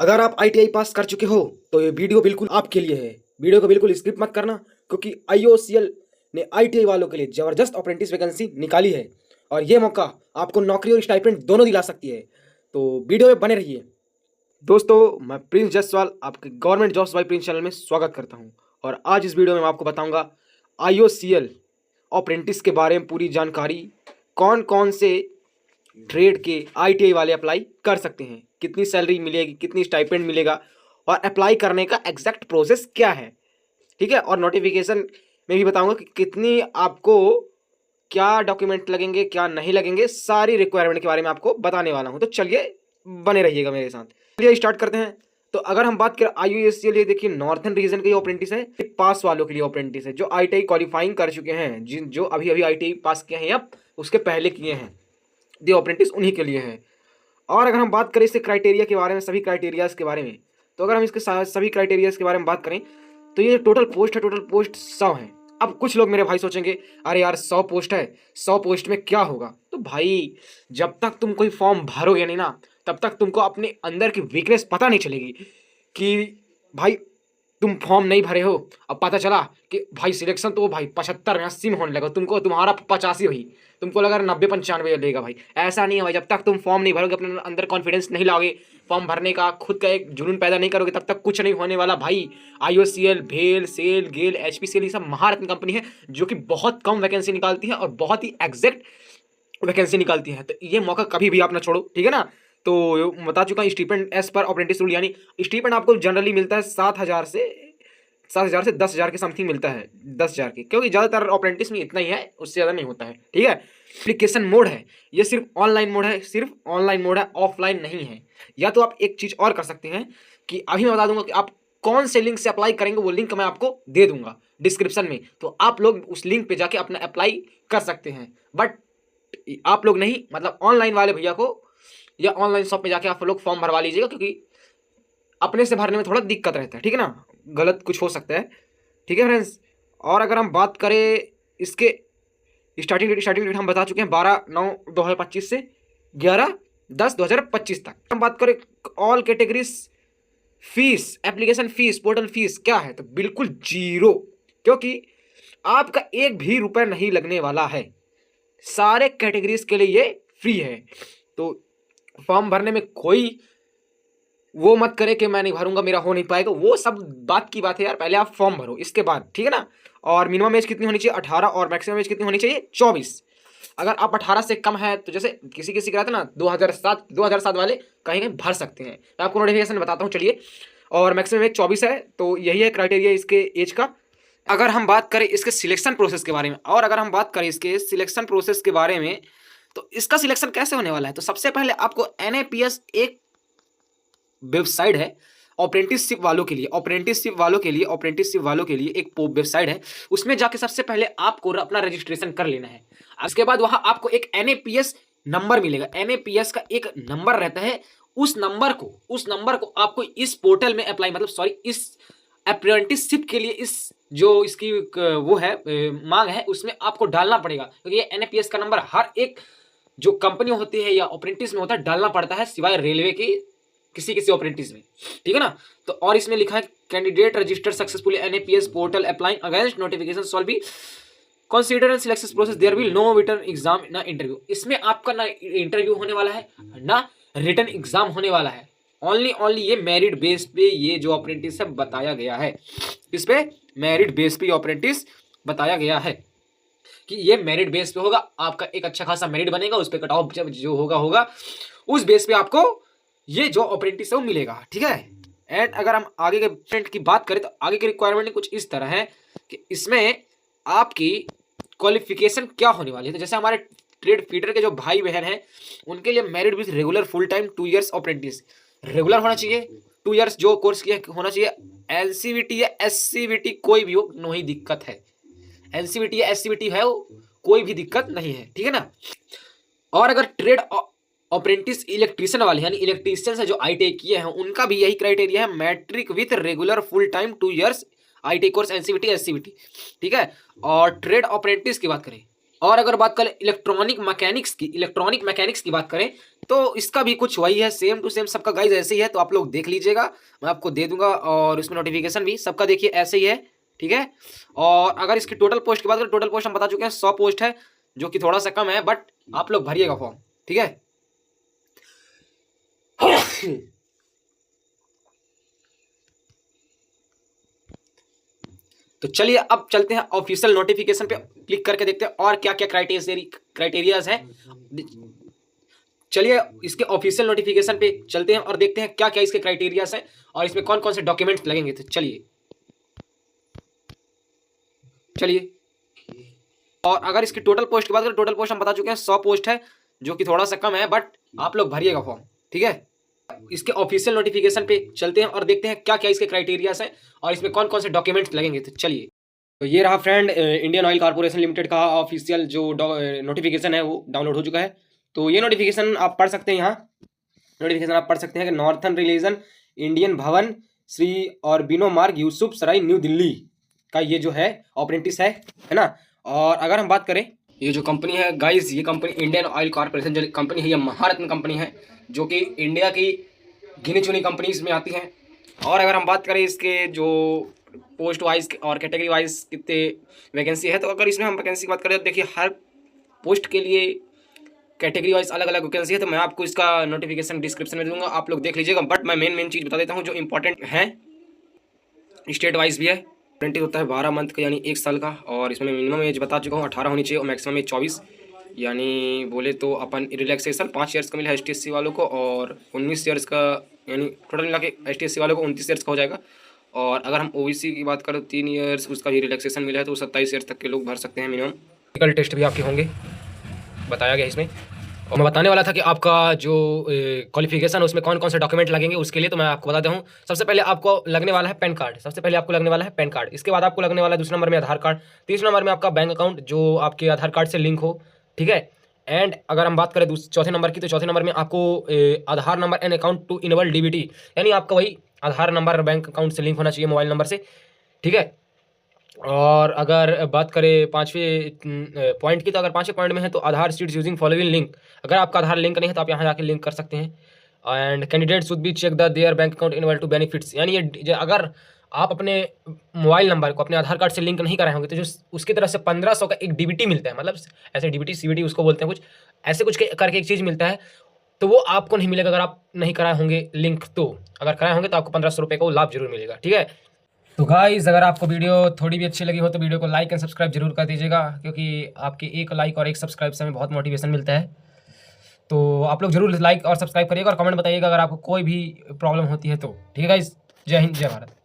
अगर आप ITI pass कर चुके हो तो ये वीडियो बिल्कुल आपके लिए है। वीडियो को बिल्कुल स्किप मत करना, क्योंकि आईओसीएल ने आईटीआई वालों के लिए जबरदस्त अप्रेंटिस वैकेंसी निकाली है और ये मौका आपको नौकरी और स्टाइपेंड दोनों दिला सकती है। तो वीडियो में बने रहिए। दोस्तों, मैं प्रिंस जायसवाल आपके government jobs by Prince channel में स्वागत करता हूं और आज इस वीडियो में मैं आपको बताऊंगा आईओसीएल अप्रेंटिस के बारे में पूरी जानकारी। कौन कौन से ट्रेड के आईटीआई वाले अप्लाई कर सकते हैं, कितनी सैलरी मिलेगी, कितनी स्टाइपेंड मिलेगा और अप्लाई करने का एग्जैक्ट प्रोसेस क्या है। ठीक है, और नोटिफिकेशन में भी बताऊंगा कि कितनी आपको क्या डॉक्यूमेंट लगेंगे, क्या नहीं लगेंगे, सारी रिक्वायरमेंट के बारे में आपको बताने वाला हूं। तो चलिए बने रहिएगा मेरे साथ। चलिए स्टार्ट करते हैं। तो अगर हम बात करें आईयूएससीएल, ये देखिए नॉर्थन रीजन के लिए अप्रेंटिस है, पास वालों के लिए अप्रेंटिस है जो आईटीआई क्वालिफाइंग कर चुके हैं, जिन जो अभी अभी आईटीआई पास किए हैं या उसके पहले किए हैं, दी अप्रेंटिस उन्हीं के लिए है। और अगर हम बात करें इसके क्राइटेरिया के बारे में, सभी क्राइटेरियाज के बारे में, तो अगर हम इसके सभी क्राइटेरियाज के बारे में बात करें तो ये टोटल पोस्ट है, टोटल पोस्ट 100 है। अब कुछ लोग मेरे भाई सोचेंगे अरे यार 100 पोस्ट है, 100 पोस्ट में क्या होगा। तो भाई जब तक तुम कोई फॉर्म भरोगे नहीं ना, तब तक तुमको अपने अंदर की वीकनेस पता नहीं चलेगी कि भाई तुम फॉर्म नहीं भरे हो। अब पता चला कि भाई सिलेक्शन तो भाई 75 में 80 में होने लगा, तुमको तुम्हारा 85 हुई, तुमको लगा 90-95 लेगा। भाई ऐसा नहीं है भाई, जब तक तुम फॉर्म नहीं भरोगे, अपने अंदर कॉन्फिडेंस नहीं लाओगे, फॉर्म भरने का खुद का एक जुनून पैदा नहीं करोगे, तब तक कुछ नहीं होने वाला भाई। आईओसीएल, भेल, सेल, गेल, एचपीसीएल, ये सब महारत्न कंपनी है जो कि बहुत कम वैकेंसी निकालती है और बहुत ही एग्जैक्ट वैकेंसी निकालती है। तो ये मौका कभी भी आप ना छोड़ो, ठीक है ना। तो बता चुका हूँ stipend as per apprentice rule, यानी स्टीपेंड आपको जनरली मिलता है 7,000 से 10,000 के समथिंग मिलता है, 10,000 की, क्योंकि ज़्यादातर अप्रेंटिस में इतना ही है, उससे ज़्यादा नहीं होता है। ठीक है। एप्लीकेशन मोड है, ये सिर्फ ऑनलाइन मोड है, सिर्फ ऑनलाइन मोड है, ऑफलाइन नहीं है। या तो आप एक चीज़ और कर सकते हैं कि अभी मैं बता दूंगा कि आप कौन से लिंक से अप्लाई करेंगे, वो लिंक मैं आपको दे दूंगा डिस्क्रिप्शन में, तो आप लोग उस लिंक पे जाके अपना अप्लाई कर सकते हैं। बट आप लोग नहीं, मतलब ऑनलाइन वाले भैया को या ऑनलाइन शॉप में जाके आप लोग फॉर्म भरवा लीजिएगा, क्योंकि अपने से भरने में थोड़ा दिक्कत रहता है। ठीक है ना, गलत कुछ हो सकता है। ठीक है फ्रेंड्स। और अगर हम बात करें इसके स्टार्टिंग डेट हम बता चुके हैं 12/9/2025 से 11/10/2025 तक। हम बात करें all categories fees, application fees, portal fees क्या है, तो बिल्कुल जीरो, क्योंकि आपका एक भी रुपए नहीं लगने वाला है। सारे कैटेगरीज के लिए ये फ्री है। तो फॉर्म भरने में कोई वो मत करे कि मैं नहीं भरूंगा, मेरा हो नहीं पाएगा, वो सब बात की बात है यार। पहले आप फॉर्म भरो, इसके बाद, ठीक है ना। और मिनिमम एज कितनी होनी चाहिए, 18, और मैक्सिमम एज कितनी होनी चाहिए, 24। अगर आप 18 से कम है तो जैसे किसी किसी का रहता है ना, 2007 वाले कहीं कहीं भर सकते हैं, मैं आपको नोटिफिकेशन बताता हूँ। चलिए, और मैक्सिमम एज 24 है, तो यही है क्राइटेरिया इसके एज का। अगर हम बात करें इसके सिलेक्शन प्रोसेस के बारे में, और अगर हम बात करें इसके सिलेक्शन प्रोसेस के बारे में, तो इसका सिलेक्शन कैसे होने वाला है। तो सबसे पहले आपको एनएपीएस एक वेबसाइट है अप्रेंटिसशिप वालों के लिए, एक वेबसाइट है, उसमें जाके सबसे पहले आपको अपना रजिस्ट्रेशन कर लेना है। उसके बाद वहां आपको एक एनएपीएस नंबर मिलेगा, एनएपीएस का एक नंबर रहता है। उस नंबर को आपको इस पोर्टल में अप्लाई, मतलब सॉरी, इस अप्रेंटिसशिप के लिए, इस जो इसकी वो है मांग है, उसमें आपको डालना पड़ेगा, क्योंकि ये एनएपीएस का नंबर हर एक जो कंपनी होती है या अप्रेंटिस में होता है डालना पड़ता है, सिवाय रेलवे की किसी किसी अप्रेंटिस में। ठीक है ना। तो और इसमें लिखा है candidate registered successfully NAPS portal applying against notification shall be consider selection process, there will no written exam ना इंटरव्यू। इसमें आपका ना इंटरव्यू होने वाला है ना रिटन एग्जाम होने वाला है। ओनली ये मेरिट बेस पे ये जो अप्रेंटिस है बताया गया है, इस पे मेरिट बेस पे अप्रेंटिस बताया गया है कि ये मेरिट बेस पे होगा। आपका एक अच्छा खासा मेरिट बनेगा, उस पर कट ऑफ जो होगा उस बेस पे आपको ये जो अप्रेंटिस है वो मिलेगा। ठीक है। एंड अगर हम आगे के अप्रेंट की बात करें, तो आगे की रिक्वायरमेंट कुछ इस तरह है कि इसमें आपकी क्वालिफिकेशन क्या होने वाली है। तो जैसे हमारे ट्रेड फीडर के जो भाई बहन हैं, उनके लिए merit with regular full time 2 years apprentice regular होना चाहिए, 2 इयर्स जो कोर्स किया होना चाहिए। एलसीवीटी या एससीवीटी कोई भी हो, नो ही दिक्कत है। एलसीवीटी या एससीवीटी है वो, कोई भी दिक्कत नहीं है। ठीक है ना। और अगर ट्रेड अप्रेंटिस इलेक्ट्रीशियन वाले, यानी इलेक्ट्रीशियन से जो आईटीआई किए हैं, उनका भी यही क्राइटेरिया है, matric with regular full time 2 years ITI course NCVT SCVT. ठीक है। और ट्रेड अप्रेंटिस की बात करें, और अगर बात करें इलेक्ट्रॉनिक मैकेनिक्स की बात करें तो इसका भी कुछ वही है, सेम टू सेम सबका गाइज ऐसे ही है। तो आप लोग देख लीजिएगा, मैं आपको दे दूंगा और उसमें नोटिफिकेशन भी सबका देखिए ऐसे ही है, ठीक है। और अगर इसकी टोटल पोस्ट की बात करें, टोटल पोस्ट हम बता चुके हैं 100 पोस्ट है, जो कि थोड़ा सा कम है, बट आप लोग भरिएगा फॉर्म, ठीक है। तो चलिए अब चलते हैं ऑफिशियल नोटिफिकेशन पे क्लिक करके देखते हैं और क्या क्या क्राइटेरियाज है। चलिए इसके ऑफिशियल नोटिफिकेशन पे चलते हैं और देखते हैं क्या क्या इसके क्राइटेरियाज हैं और इसमें कौन कौन से डॉक्यूमेंट्स लगेंगे। तो चलिए और अगर इसकी टोटल पोस्ट की बात करें, टोटल पोस्ट हम बता चुके हैं 100 पोस्ट है, जो कि थोड़ा सा कम है, बट आप लोग भरिएगा फॉर्म, ठीक है। इसके ऑफिशियल नोटिफिकेशन पे चलते हैं और देखते हैं क्या क्या इसके क्राइटेरियाज हैं और इसमें कौन कौन से डॉक्यूमेंट्स लगेंगे। तो चलिए, तो ये रहा friend Indian oil corporation limited का ऑफिशियल जो नोटिफिकेशन है वो डाउनलोड हो चुका है। तो ये नोटिफिकेशन आप पढ़ सकते हैं, यहाँ नोटिफिकेशन आप पढ़ सकते हैं कि नॉर्थन रिलीजन इंडियन भवन श्री और बिनो मार्ग यूसुफ सराय न्यू दिल्ली का ये जो है अप्रेंटिस है ना। और अगर हम बात करें, ये जो कंपनी है गाइस, ये कंपनी इंडियन ऑयल कॉर्पोरेशन जो कंपनी है, ये महारत्न कंपनी है, जो कि इंडिया की गिनी चुनी कंपनीज में आती हैं। और अगर हम बात करें इसके जो पोस्ट वाइज और कैटेगरी वाइज कितने वैकेंसी है, तो अगर इसमें हम वैकेंसी की बात करें तो देखिए हर पोस्ट के लिए कैटेगरी वाइज अलग अलग वैकेंसी है। तो मैं आपको इसका नोटिफिकेशन डिस्क्रिप्शन में दूंगा, आप लोग देख लीजिएगा। बट मैं मेन चीज़ बता देता हूँ जो इंपॉर्टेंट है, स्टेट वाइज भी है। अप्रेंटिस होता है 12 मंथ का, यानी 1 साल का, और इसमें मिनिमम एज बता चुका हूँ 18 होनी चाहिए और मैक्सिमम एज 24, यानी बोले तो अपन रिलैक्सेशन 5 ईयर्स का मिला है ST/SC वालों को, और 19 ईयर्स का, यानी टोटल मिला के ST/SC वालों को 29 ईयर्स का हो जाएगा। और अगर हम OBC की बात करें 3 ईयर्स उसका भी रिलैक्सेशन मिला है, तो 27 ईयर्स तक के लोग भर सकते हैं मिनिमम। फिजिकल टेस्ट भी आपके होंगे, बताया गया इसमें। और मैं बताने वाला था कि आपका जो क्वालिफिकेशन है उसमें कौन कौन से डॉक्यूमेंट लगेंगे उसके लिए, तो मैं आपको बताता हूँ। सबसे पहले आपको लगने वाला है पैन कार्ड, सबसे पहले आपको लगने वाला है पैन कार्ड। इसके बाद आपको लगने वाला है दूसरे नंबर में आधार कार्ड, तीसरे नंबर में आपका बैंक अकाउंट जो आपके आधार कार्ड से लिंक हो, ठीक है। एंड अगर हम बात करें चौथे नंबर की, तो चौथे नंबर में आपको Aadhaar number and account to enable DBT, यानी आपका वही आधार नंबर बैंक अकाउंट से लिंक होना चाहिए मोबाइल नंबर से, ठीक है। और अगर बात करें 5वें पॉइंट की, तो अगर 5वें पॉइंट में है तो आधार स्ट्रीट्स यूजिंग फॉलोइंग लिंक। अगर आपका आधार लिंक नहीं है तो आप यहाँ जाके लिंक कर सकते हैं। And candidate should be check the their bank account enable to benefits, यानी ये अगर आप अपने मोबाइल नंबर को अपने आधार कार्ड से लिंक नहीं कराए होंगे तो जो उसकी तरफ से 1500 का एक DBT मिलता है, मतलब ऐसे DBT CBT उसको बोलते हैं, कुछ ऐसे कुछ करके एक चीज़ मिलता है, तो वो आपको नहीं मिलेगा अगर आप नहीं कराए होंगे लिंक। तो अगर कराए होंगे तो आपको 1500 रुपये का वो लाभ जरूर मिलेगा, ठीक है। तो गाइस अगर आपको वीडियो थोड़ी भी अच्छी लगी हो तो वीडियो को लाइक एंड सब्सक्राइब जरूर कर दीजिएगा, क्योंकि आपके एक लाइक और एक सब्सक्राइब से हमें बहुत मोटिवेशन मिलता है। तो आप लोग जरूर लाइक और सब्सक्राइब करिएगा और कमेंट बताइएगा अगर आपको कोई भी प्रॉब्लम होती है तो, ठीक है गाइस। जय हिंद, जय भारत।